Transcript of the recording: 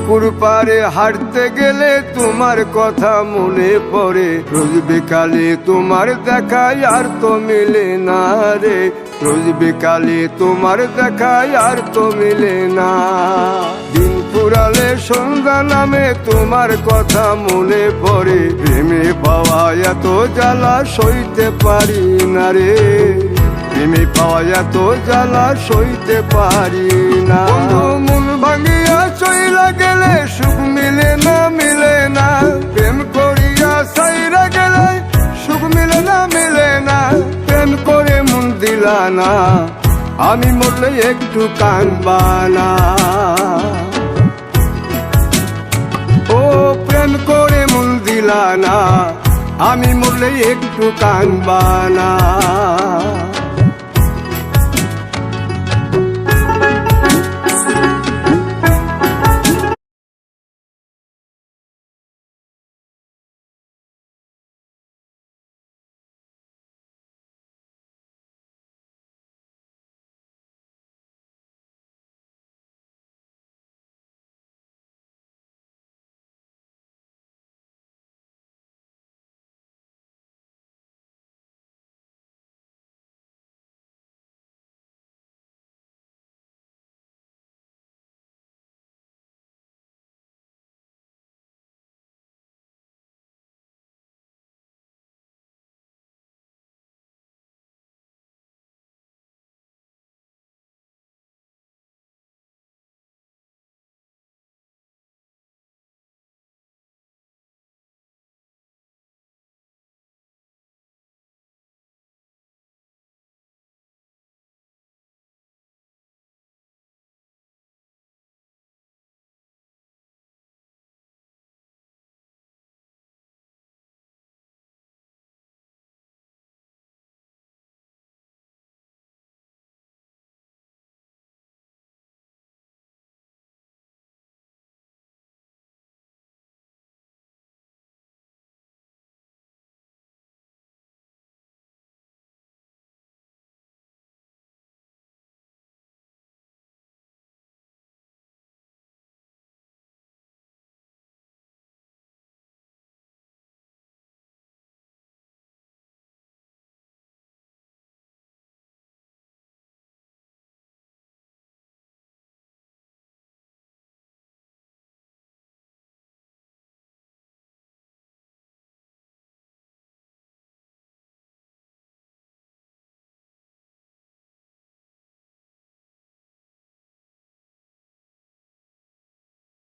পুকুর পাড়ে হাঁটতে গেলে তোমার কথা মনে পড়ে, রোজ বিকালে তোমার দেখায় আর তো মিলে না রে, রোজ বিকালে তোমার দেখায় আর তো মিলে না। দিন ফুরালে সন্ধ্যা নামে তোমার কথা মনে পড়ে, প্রেমে পাওয়া এত জ্বালা সইতে পারি না রে, প্রেমে পাওয়া এত জ্বালা সইতে পারি না। মন ভাঙিয়া চইলা গেলে সুখ মিলে না, মিলে না, প্রেম করিয়া সাইরা গেলে সুখ মিলে না, মিলে না, প্রেম করে মন দিলা না, আমি মরলে একটু কাঁদবা না। ও প্রেম করে মন দিলা না, আমি মরলে একটু কাঁদবা না।